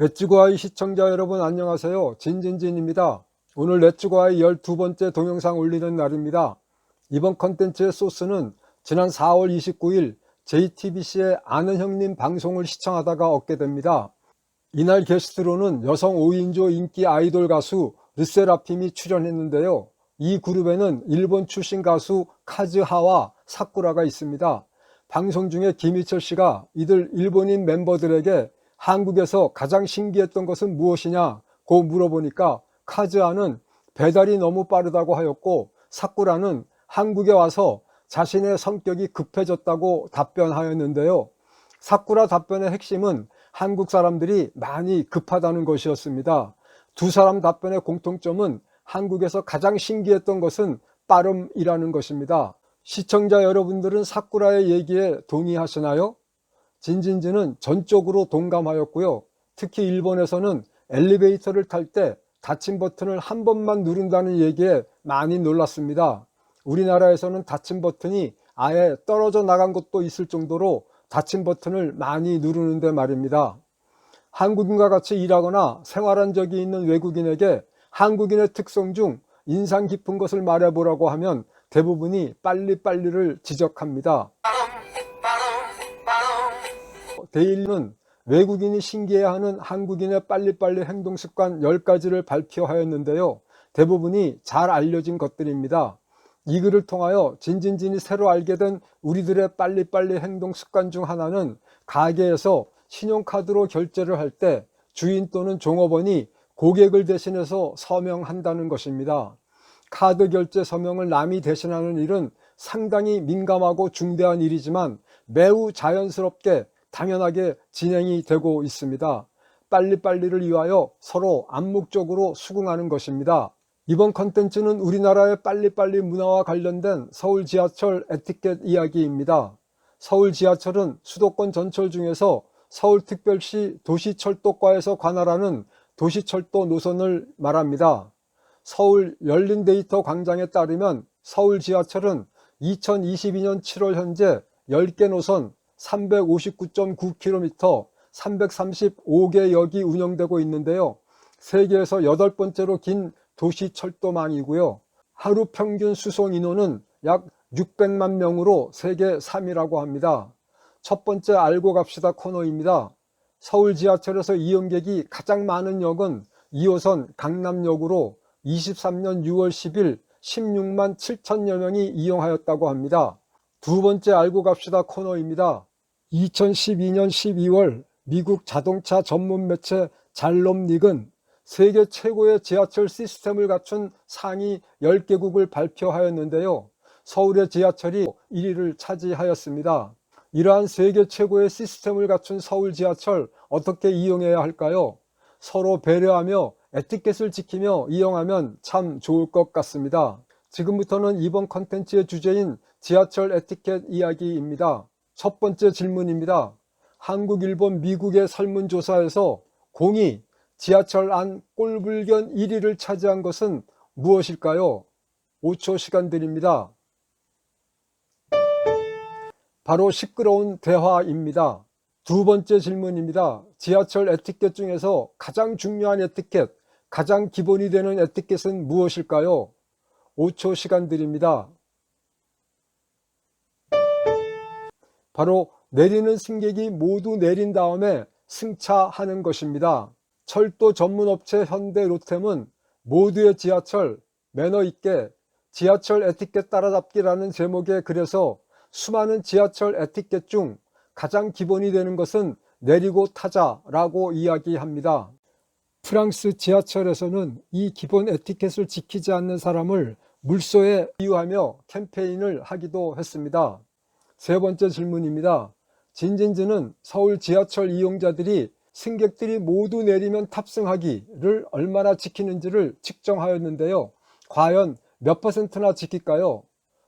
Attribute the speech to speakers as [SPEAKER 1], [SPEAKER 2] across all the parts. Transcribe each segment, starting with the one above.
[SPEAKER 1] 렛츠고아이 시청자 여러분 안녕하세요. 진진진입니다. 오늘 렛츠고아이 12번째 동영상 올리는 날입니다. 이번 컨텐츠의 소스는 지난 4월 29일 JTBC의 아는 형님 방송을 시청하다가 얻게 됩니다. 이날 게스트로는 여성 5인조 인기 아이돌 가수 르세라핌이 출연했는데요. 이 그룹에는 일본 출신 가수 카즈하와 사쿠라가 있습니다. 방송 중에 김희철 씨가 이들 일본인 멤버들에게 한국에서 가장 신기했던 것은 무엇이냐고 물어보니까 카즈하는 배달이 너무 빠르다고 하였고, 사쿠라는 한국에 와서 자신의 성격이 급해졌다고 답변하였는데요. 사쿠라 답변의 핵심은 한국 사람들이 많이 급하다는 것이었습니다. 두 사람 답변의 공통점은 한국에서 가장 신기했던 것은 빠름이라는 것입니다. 시청자 여러분들은 사쿠라의 얘기에 동의하시나요? 진진진은 전적으로 동감하였고요. 특히 일본에서는 엘리베이터를 탈 때 닫힘 버튼을 한 번만 누른다는 얘기에 많이 놀랐습니다. 우리나라에서는 닫힘 버튼이 아예 떨어져 나간 곳도 있을 정도로 닫힘 버튼을 많이 누르는데 말입니다. 한국인과 같이 일하거나 생활한 적이 있는 외국인에게 한국인의 특성 중 인상 깊은 것을 말해보라고 하면 대부분이 빨리빨리를 지적합니다. 데일리는 외국인이 신기해하는 한국인의 빨리빨리 행동 습관 10가지를 발표하였는데요. 대부분이 잘 알려진 것들입니다. 이 글을 통하여 진진진이 새로 알게 된 우리들의 빨리빨리 행동 습관 중 하나는 가게에서 신용카드로 결제를 할 때 주인 또는 종업원이 고객을 대신해서 서명한다는 것입니다. 카드 결제 서명을 남이 대신하는 일은 상당히 민감하고 중대한 일이지만 매우 자연스럽게 당연하게 진행이 되고 있습니다. 빨리빨리를 위하여 서로 암묵적으로 수긍하는 것입니다. 이번 컨텐츠는 우리나라의 빨리빨리 문화와 관련된 서울 지하철 에티켓 이야기입니다. 서울 지하철은 수도권 전철 중에서 서울특별시 도시철도과에서 관할하는 도시철도 노선을 말합니다. 서울 열린데이터 광장에 따르면 서울 지하철은 2022년 7월 현재 10개 노선 359.9km, 335개 역이 운영되고 있는데요. 세계에서 8번째로 긴 도시철도망이고요. 하루 평균 수송 인원은 약 600만 명으로 세계 3위라고 합니다. 첫 번째 알고 갑시다 코너입니다. 서울 지하철에서 이용객이 가장 많은 역은 2호선 강남역으로 23년 6월 10일 16만 7천여 명이 이용하였다고 합니다. 두 번째 알고 갑시다 코너입니다. 2012년 12월 미국 자동차 전문 매체 잘롬닉은 세계 최고의 지하철 시스템을 갖춘 상위 10개국을 발표하였는데요. 서울의 지하철이 1위를 차지하였습니다. 이러한 세계 최고의 시스템을 갖춘 서울 지하철 어떻게 이용해야 할까요? 서로 배려하며 에티켓을 지키며 이용하면 참 좋을 것 같습니다. 지금부터는 이번 컨텐츠의 주제인 지하철 에티켓 이야기입니다. 첫 번째 질문입니다. 한국, 일본, 미국의 설문조사에서 공이 지하철 안 꼴불견 1위를 차지한 것은 무엇일까요? 5초 시간 드립니다. 바로 시끄러운 대화입니다. 두 번째 질문입니다. 지하철 에티켓 중에서 가장 중요한 에티켓, 가장 기본이 되는 에티켓은 무엇일까요? 5초 시간 드립니다. 바로 내리는 승객이 모두 내린 다음에 승차하는 것입니다. 철도 전문업체 현대로템은 모두의 지하철, 매너 있게 지하철 에티켓 따라잡기라는 제목의 글에서 수많은 지하철 에티켓 중 가장 기본이 되는 것은 내리고 타자라고 이야기합니다. 프랑스 지하철에서는 이 기본 에티켓을 지키지 않는 사람을 물소에 비유하며 캠페인을 하기도 했습니다. 세 번째 질문입니다. 진진진은 서울 지하철 이용자들이 승객들이 모두 내리면 탑승하기를 얼마나 지키는지를 측정하였는데요. 과연 몇 %나 지킬까요?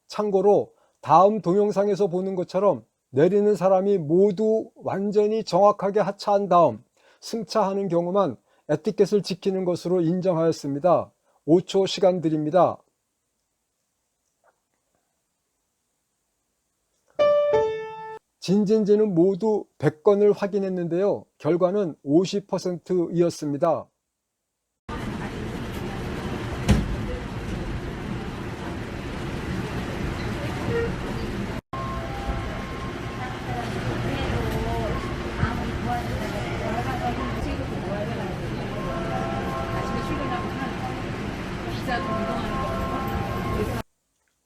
[SPEAKER 1] 참고로 다음 동영상에서 보는 것처럼 내리는 사람이 모두 완전히 정확하게 하차한 다음 승차하는 경우만 에티켓을 지키는 것으로 인정하였습니다. 5초 시간 드립니다. 진진지는 모두 100건을 확인했는데요. 결과는 50%이었습니다.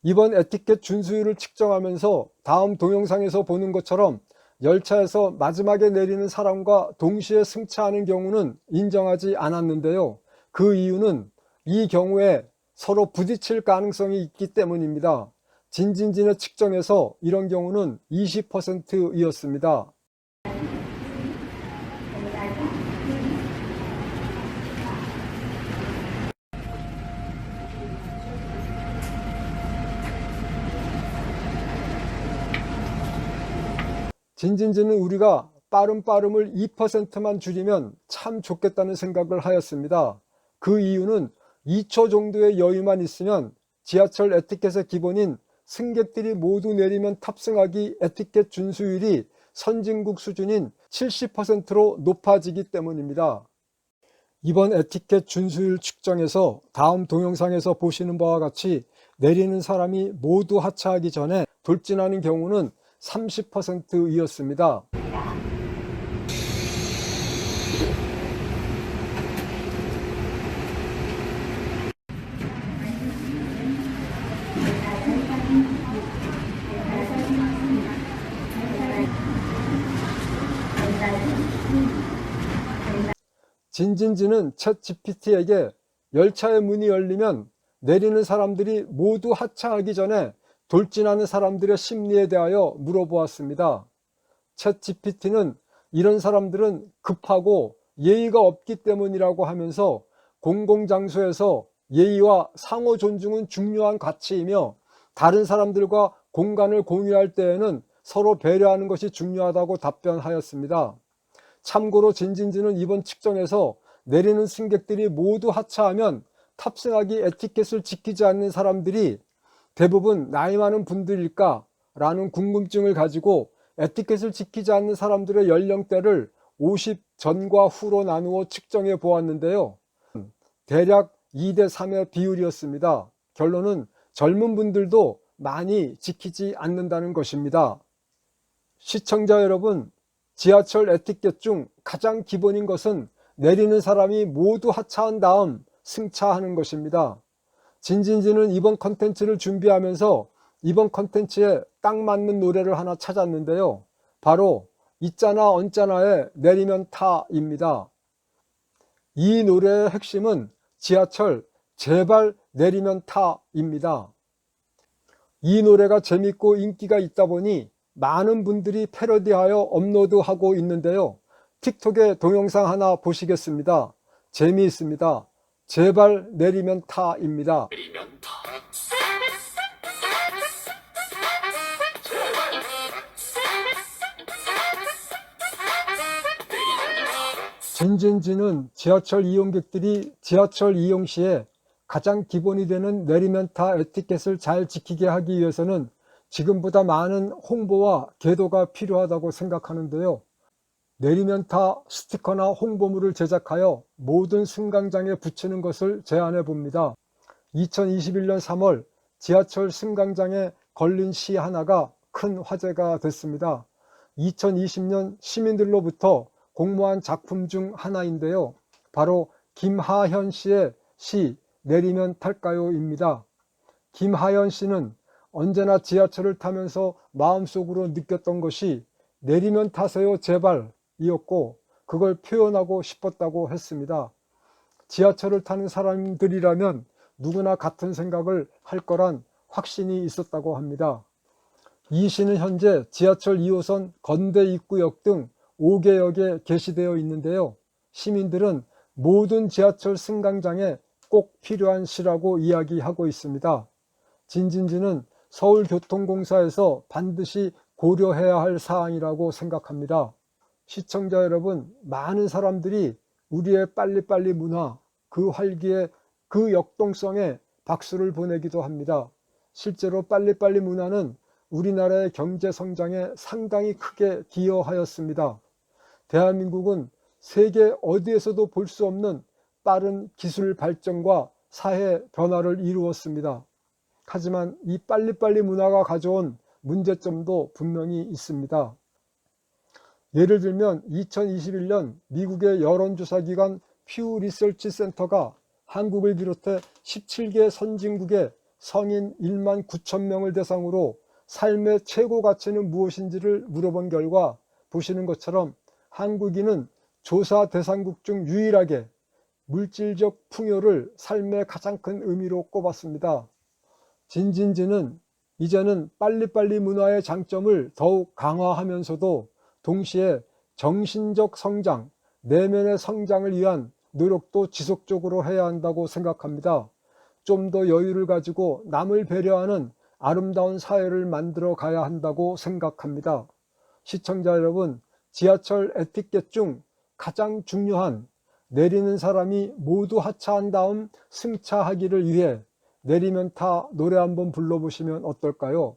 [SPEAKER 1] 이번 에티켓 준수율을 측정하면서 다음 동영상에서 보는 것처럼 열차에서 마지막에 내리는 사람과 동시에 승차하는 경우는 인정하지 않았는데요. 그 이유는 이 경우에 서로 부딪힐 가능성이 있기 때문입니다. 진진진의 측정에서 이런 경우는 20%이었습니다. 진진지는 우리가 빠름을 2%만 줄이면 참 좋겠다는 생각을 하였습니다. 그 이유는 2초 정도의 여유만 있으면 지하철 에티켓의 기본인 승객들이 모두 내리면 탑승하기 에티켓 준수율이 선진국 수준인 70%로 높아지기 때문입니다. 이번 에티켓 준수율 측정에서 다음 동영상에서 보시는 바와 같이 내리는 사람이 모두 하차하기 전에 돌진하는 경우는 30%이었습니다. 진진지는 챗GPT에게 열차의 문이 열리면 내리는 사람들이 모두 하차하기 전에 돌진하는 사람들의 심리에 대하여 물어보았습니다. 챗GPT는 이런 사람들은 급하고 예의가 없기 때문이라고 하면서 공공장소에서 예의와 상호 존중은 중요한 가치이며 다른 사람들과 공간을 공유할 때에는 서로 배려하는 것이 중요하다고 답변하였습니다. 참고로 진진지는 이번 측정에서 내리는 승객들이 모두 하차하면 탑승하기 에티켓을 지키지 않는 사람들이 대부분 나이 많은 분들일까? 라는 궁금증을 가지고 에티켓을 지키지 않는 사람들의 연령대를 50 전과 후로 나누어 측정해 보았는데요. 대략 2대 3의 비율이었습니다. 결론은 젊은 분들도 많이 지키지 않는다는 것입니다. 시청자 여러분, 지하철 에티켓 중 가장 기본인 것은 내리는 사람이 모두 하차한 다음 승차하는 것입니다. 진진지는 이번 컨텐츠를 준비하면서 이번 컨텐츠에 딱 맞는 노래를 하나 찾았는데요. 바로 있잖아 언짢아의 내리면 타입니다. 이 노래의 핵심은 지하철 제발 내리면 타입니다. 이 노래가 재밌고 인기가 있다 보니 많은 분들이 패러디하여 업로드하고 있는데요. 틱톡에 동영상 하나 보시겠습니다. 재미있습니다. 제발 내리면 타입니다. 진진지는 지하철 이용객들이 지하철 이용 시에 가장 기본이 되는 내리면 타 에티켓을 잘 지키게 하기 위해서는 지금보다 많은 홍보와 계도가 필요하다고 생각하는데요. 내리면 타 스티커나 홍보물을 제작하여 모든 승강장에 붙이는 것을 제안해 봅니다. 2021년 3월 지하철 승강장에 걸린 시 하나가 큰 화제가 됐습니다. 2020년 시민들로부터 공모한 작품 중 하나인데요. 바로 김하현 씨의 시 내리면 탈까요입니다. 김하현 씨는 언제나 지하철을 타면서 마음속으로 느꼈던 것이 내리면 타세요 제발 이었고 그걸 표현하고 싶었다고 했습니다. 지하철을 타는 사람들이라면 누구나 같은 생각을 할 거란 확신이 있었다고 합니다. 이 시는 현재 지하철 2호선 건대 입구역 등 5개 역에 게시되어 있는데요. 시민들은 모든 지하철 승강장에 꼭 필요한 시라고 이야기하고 있습니다. 진진지는 서울교통공사에서 반드시 고려해야 할 사항이라고 생각합니다. 시청자 여러분, 많은 사람들이 우리의 빨리빨리 문화, 그 활기에, 그 역동성에 박수를 보내기도 합니다. 실제로 빨리빨리 문화는 우리나라의 경제 성장에 상당히 크게 기여하였습니다. 대한민국은 세계 어디에서도 볼 수 없는 빠른 기술 발전과 사회 변화를 이루었습니다. 하지만 이 빨리빨리 문화가 가져온 문제점도 분명히 있습니다. 예를 들면 2021년 미국의 여론조사기관 퓨 리서치 센터가 한국을 비롯해 17개 선진국의 성인 1만 9천 명을 대상으로 삶의 최고 가치는 무엇인지를 물어본 결과 보시는 것처럼 한국인은 조사 대상국 중 유일하게 물질적 풍요를 삶의 가장 큰 의미로 꼽았습니다. 진진지는 이제는 빨리빨리 문화의 장점을 더욱 강화하면서도 동시에 정신적 성장, 내면의 성장을 위한 노력도 지속적으로 해야 한다고 생각합니다. 좀 더 여유를 가지고 남을 배려하는 아름다운 사회를 만들어 가야 한다고 생각합니다. 시청자 여러분, 지하철 에티켓 중 가장 중요한 내리는 사람이 모두 하차한 다음 승차하기를 위해 내리면 타 노래 한번 불러보시면 어떨까요?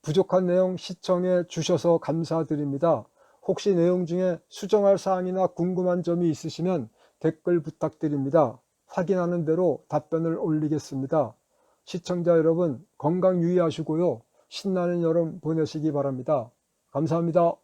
[SPEAKER 1] 부족한 내용 시청해 주셔서 감사드립니다. 혹시 내용 중에 수정할 사항이나 궁금한 점이 있으시면 댓글 부탁드립니다. 확인하는 대로 답변을 올리겠습니다. 시청자 여러분, 건강 유의하시고요. 신나는 여름 보내시기 바랍니다. 감사합니다.